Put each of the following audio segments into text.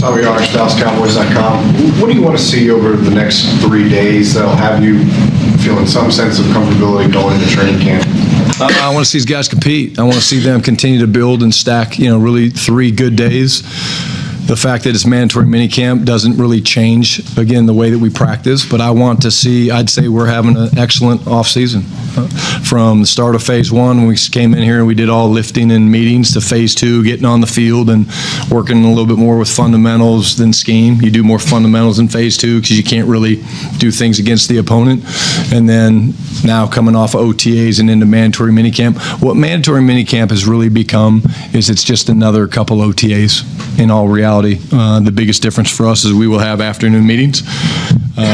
Tommy Yarch, DallasCowboys.com. What do you want to see over the next 3 days that'll have you feeling some sense of comfortability going into training camp? I want to see these guys compete. I want to see them continue to build and stack, really 3 good days. The fact that it's mandatory minicamp doesn't really change, again, the way that we practice, but I want to see, I'd say we're having an excellent offseason. From the start of phase 1, when we came in here and we did all lifting and meetings, to phase 2, getting on the field and working a little bit more with fundamentals than scheme. You do more fundamentals in phase 2 because you can't really do things against the opponent. And then now coming off of OTAs and into mandatory minicamp. What mandatory minicamp has really become is it's just another couple OTAs in all reality. The biggest difference for us is we will have afternoon meetings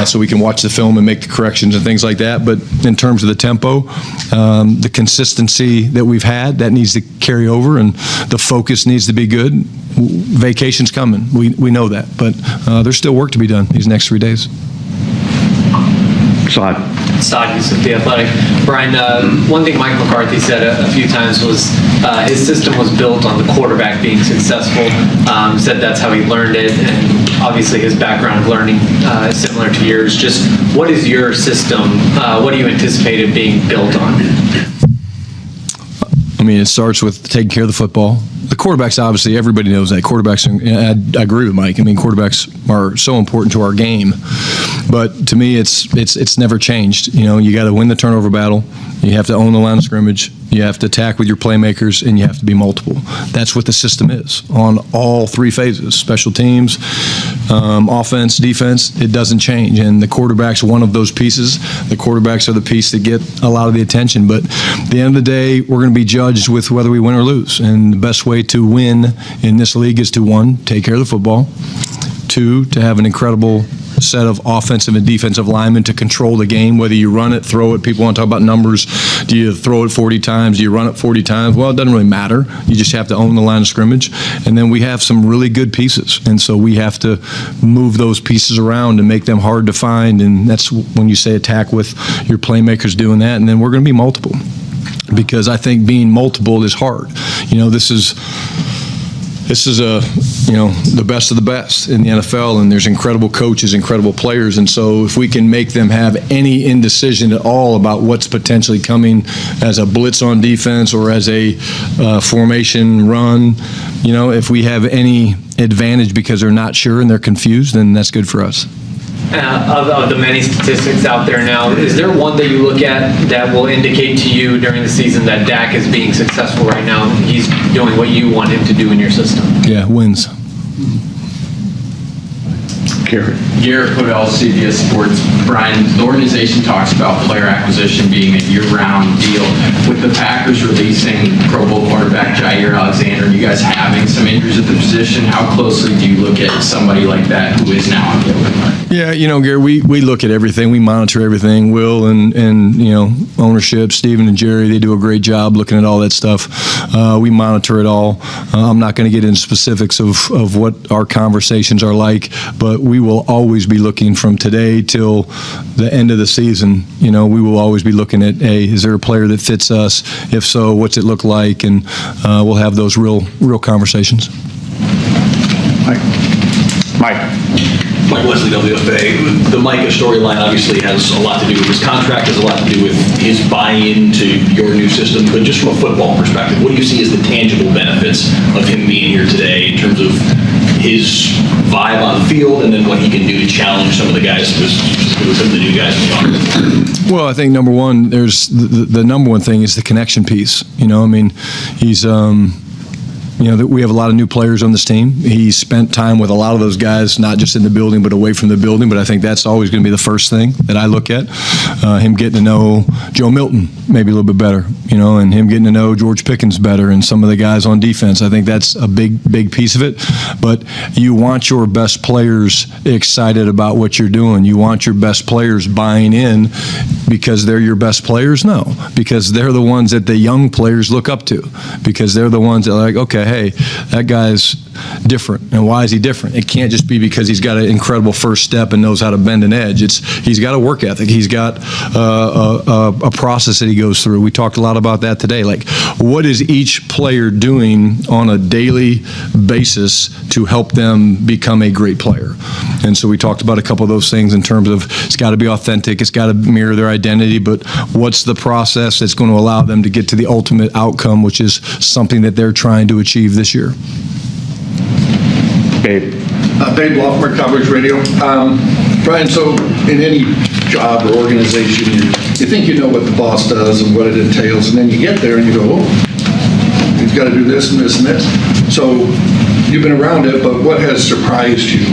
so we can watch the film and make the corrections and things like that. But in terms of the tempo, the consistency that we've had, that needs to carry over, and the focus needs to be good. Vacation's coming. We know that. But there's still work to be done these next 3 days. Stockies with The Athletic. Brian, one thing Mike McCarthy said a few times was his system was built on the quarterback being successful. Said that's how he learned it, and obviously his background of learning is similar to yours. Just what is your system? What do you anticipate it being built on? I mean, it starts with taking care of the football. The quarterbacks, obviously, everybody knows that. Quarterbacks, I agree with Mike. I mean, quarterbacks are so important to our game. But to me, it's never changed. You got to win the turnover battle. You have to own the line of scrimmage. You have to attack with your playmakers, and you have to be multiple. That's what the system is on all 3 phases: special teams, offense, defense. It doesn't change. And the quarterback's one of those pieces. The quarterbacks are the piece that get a lot of the attention. But at the end of the day, we're going to be judged with whether we win or lose. And the best way to win in this league is to, 1, take care of the football, 2, to have an incredible set of offensive and defensive linemen to control the game, whether you run it, throw it. People want to talk about numbers. Do you throw it 40 times? Do you run it 40 times? Well, it doesn't really matter. You just have to own the line of scrimmage. And then we have some really good pieces. And so we have to move those pieces around and make them hard to find. And that's when you say attack with your playmakers doing that. And then we're going to be multiple, because I think being multiple is hard. This is the best of the best in the NFL, and there's incredible coaches, incredible players, and so if we can make them have any indecision at all about what's potentially coming as a blitz on defense or as a formation run, if we have any advantage because they're not sure and they're confused, then that's good for us. Of the many statistics out there now, is there one that you look at that will indicate to you during the season that Dak is being successful right now? He's doing what you want him to do in your system? Yeah, wins. Garrett Podell, CBS Sports. Brian, the organization talks about player acquisition being a year-round deal. With the Packers releasing Pro Bowl quarterback Jair Alexander, you guys having some injuries at the position, how closely do you look at somebody like that who is now on the open market? Yeah, Gary, we look at everything. We monitor everything. Will and ownership, Steven and Jerry, they do a great job looking at all that stuff. We monitor it all. I'm not going to get into specifics of what our conversations are like, but we will always be looking from today till the end of the season. We will always be looking at, is there a player that fits us? If so, what's it look like? And we'll have those real conversations. Mike Wesley, WFA. The Micah storyline obviously has a lot to do with his contract, has a lot to do with his buy-in to your new system, but just from a football perspective, what do you see as the tangible benefits of him being here today in terms of his vibe on the field and then what he can do to challenge some of the guys, some of the new guys in the offense? Well, I think number one, there's the number one thing is the connection piece. He's we have a lot of new players on this team. He spent time with a lot of those guys, not just in the building, but away from the building. But I think that's always going to be the first thing that I look at. Him getting to know Joe Milton maybe a little bit better, and him getting to know George Pickens better and some of the guys on defense. I think that's a big piece of it. But you want your best players excited about what you're doing. You want your best players buying in because they're your best players? No, because they're the ones that the young players look up to, because they're the ones that are like, okay, hey, that guy's different. And why is he different? It can't just be because he's got an incredible first step and knows how to bend an edge. He's got a work ethic. He's got a process that he goes through. We talked a lot about that today. Like, what is each player doing on a daily basis to help them become a great player? And so we talked about a couple of those things in terms of it's got to be authentic, it's got to mirror their identity, but what's the process that's going to allow them to get to the ultimate outcome, which is something that they're trying to achieve this year. Babe. Babe Loffmer, Cowboys Radio. Brian, so in any job or organization, you think you know what the boss does and what it entails, and then you get there and you go, oh, he's got to do this and this and this. So you've been around it, but what has surprised you?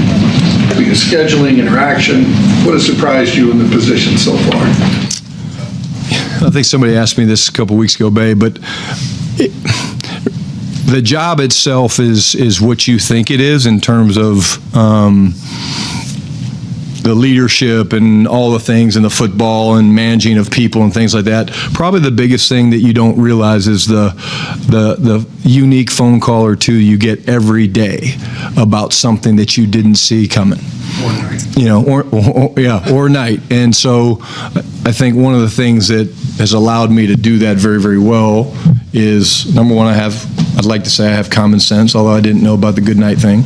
Be it scheduling, interaction, what has surprised you in the position so far? I think somebody asked me this a couple weeks ago, Babe, but the job itself is what you think it is in terms of the leadership and all the things in the football and managing of people and things like that. Probably the biggest thing that you don't realize is the unique phone call or two you get every day about something that you didn't see coming. Or night. You know, or night. And so I think one of the things that has allowed me to do that very, very well is, number one, I'd like to say I have common sense, although I didn't know about the good night thing.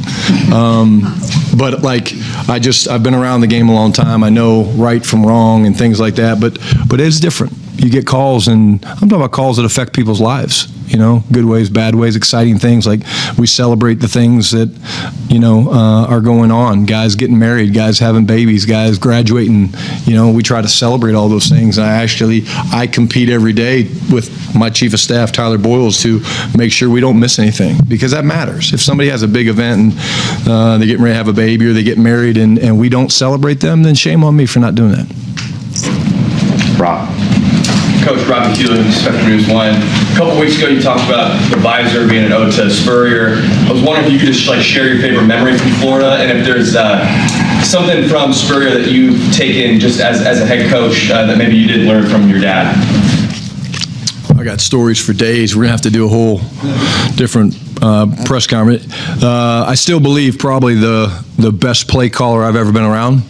But like, I've been around the game a long time. I know right from wrong and things like that, but it's different. You get calls, and I'm talking about calls that affect people's lives, you know, good ways, bad ways, exciting things. Like, we celebrate the things that, you know, are going on. Guys getting married, guys having babies, guys graduating, you know, we try to celebrate all those things. And I compete every day with my chief of staff, Tyler Boyles, to make sure we don't miss anything, because that matters. If somebody has a big event and they're getting ready to have a baby or they get married and we don't celebrate them, then shame on me for not doing that. Rob. Coach Robbie Hewlett, Spectrum News 1. A couple weeks ago, you talked about the visor being an ode to Spurrier. I was wondering if you could just share your favorite memory from Florida, and if there's something from Spurrier that you've taken just as a head coach that maybe you didn't learn from your dad. I got stories for days. We're gonna have to do a whole different press conference. I still believe probably the best play caller I've ever been around.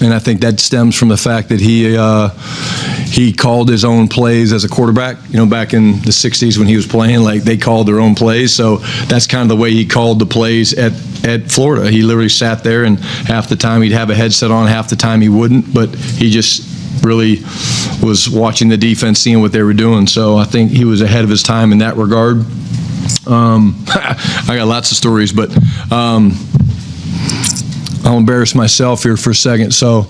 And I think that stems from the fact that he called his own plays as a quarterback. You know, back in the 60s when he was playing, like, they called their own plays. So that's kind of the way he called the plays at Florida. He literally sat there, and half the time he'd have a headset on, half the time he wouldn't. But he just really was watching the defense, seeing what they were doing. So I think he was ahead of his time in that regard. I got lots of stories, but I'll embarrass myself here for a second. So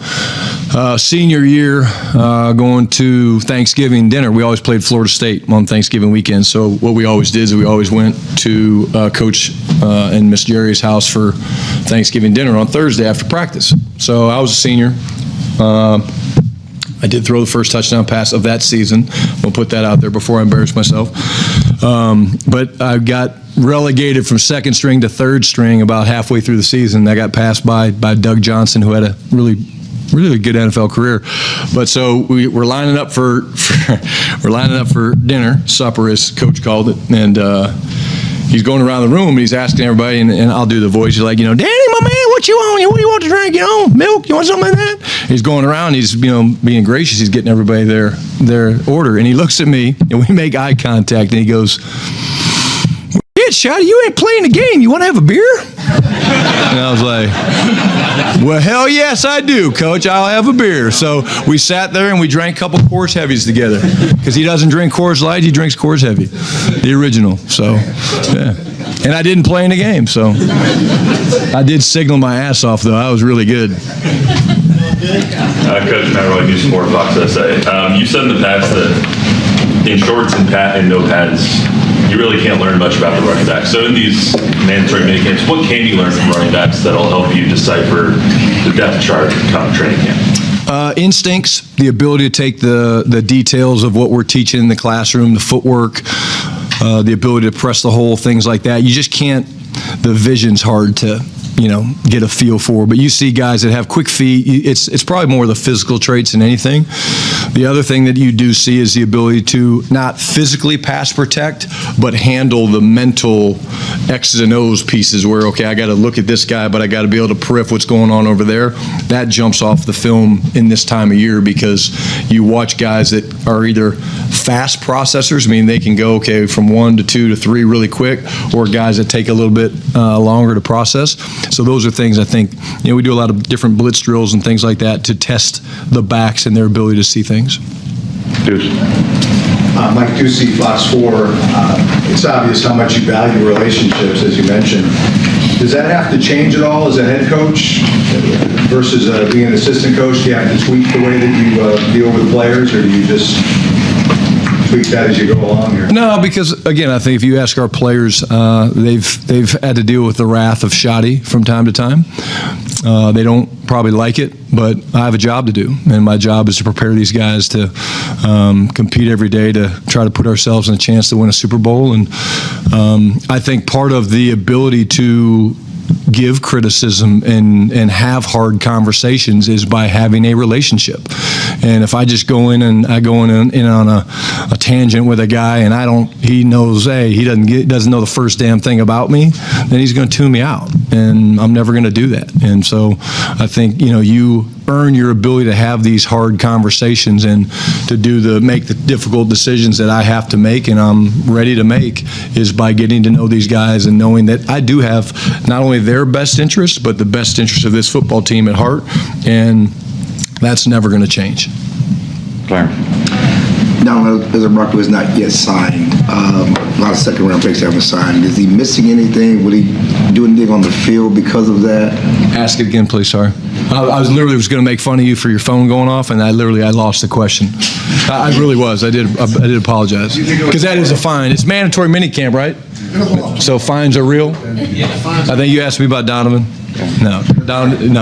senior year, going to Thanksgiving dinner. We always played Florida State on Thanksgiving weekend. So what we always did is we always went to Coach and Miss Jerry's house for Thanksgiving dinner on Thursday after practice. So I was a senior. I did throw the first touchdown pass of that season. We'll put that out there before I embarrass myself. But I got relegated from second string to third string about halfway through the season. I got passed by Doug Johnson, who had a really good NFL career. But so we're lining up for we're lining up for dinner, supper as Coach called it, and he's going around the room and he's asking everybody, and I'll do the voice. He's like, Danny, my man, what you want? What do you want to drink? Milk? You want something like that? He's going around. He's being gracious. He's getting everybody their order, and he looks at me, and we make eye contact, and he goes, Shotty, you ain't playing the game. You want to have a beer? And I was like, well, hell yes, I do, Coach. I'll have a beer. So we sat there and we drank a couple Coors Heavies together, because he doesn't drink Coors Light. He drinks Coors Heavy, the original. So, yeah. And I didn't play in the game, so I did signal my ass off, though. I was really good. Coach Matt Roy, News 4, Fox SA. You said in the past that in shorts and no pads, you really can't learn much about the running back. So in these mandatory minicamps, what can you learn from running backs that'll help you decipher the depth chart come training camp? Instincts, the ability to take the details of what we're teaching in the classroom, the footwork, the ability to press the hole, things like that. You just can't, the vision's hard to, get a feel for. But you see guys that have quick feet. It's probably more the physical traits than anything. The other thing that you do see is the ability to not physically pass protect, but handle the mental X's and O's pieces where, okay, I got to look at this guy, but I got to be able to peripher what's going on over there. That jumps off the film in this time of year because you watch guys that are either fast processors, meaning they can go, okay, from 1 to 2 to 3 really quick, or guys that take a little bit longer to process. So those are things I think, we do a lot of different blitz drills and things like that to test the backs and their ability to see things. Mike Ducey, Fox 4. It's obvious how much you value relationships, as you mentioned. Does that have to change at all as a head coach versus being an assistant coach? Do you have to tweak the way that you deal with players, or do you just tweak that as you go along here? No, because again, I think if you ask our players, they've had to deal with the wrath of Shoddy from time to time. They don't probably like it, but I have a job to do, and my job is to prepare these guys to compete every day to try to put ourselves in a chance to win a Super Bowl. And I think part of the ability to give criticism and have hard conversations is by having a relationship. And if I just go in and I go in on a tangent with a guy and he knows, hey, he doesn't know the first damn thing about me, then he's going to tune me out, and I'm never going to do that. And so I think, you earn your ability to have these hard conversations and to make the difficult decisions that I have to make and I'm ready to make is by getting to know these guys and knowing that I do have not only their best interest, but the best interest of this football team at heart, and that's never going to change. Claire. Now, as a Rocky was not yet signed, a lot of second-round picks haven't signed. Is he missing anything? Will he do anything on the field because of that? Ask it again, please. Sorry. I was literally going to make fun of you for your phone going off, and I lost the question. I really was. I did apologize. Because that is a fine. It's mandatory minicamp, right? So fines are real? I think you asked me about Donovan. No,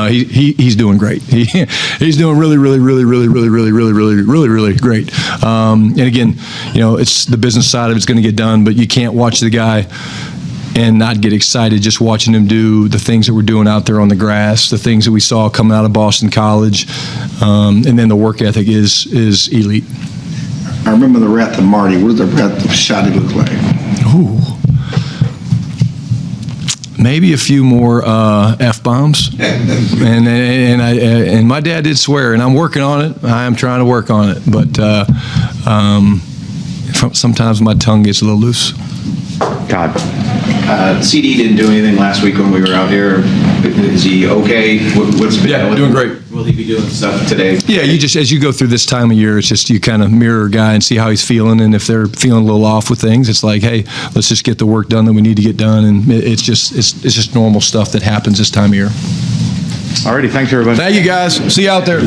he's doing great. He's doing really, really, really, really, really, really, really, really, really, really great. And again, it's the business side of it's going to get done, but you can't watch the guy and not get excited just watching him do the things that we're doing out there on the grass, the things that we saw coming out of Boston College, and then the work ethic is elite. I remember the Wrath of Marty. What does the Wrath of Shoddy look like? Ooh. Maybe a few more F-bombs, and my dad did swear, and I'm working on it. I am trying to work on it, but sometimes my tongue gets a little loose. Todd. CD didn't do anything last week when we were out here. Is he okay? What's been Yeah, doing great. Will he be doing stuff today? Yeah, as you go through this time of year, it's just you kind of mirror a guy and see how he's feeling, and if they're feeling a little off with things, it's like, hey, let's just get the work done that we need to get done, and it's just normal stuff that happens this time of year. Alrighty, thanks everybody. Thank you guys. See you out there.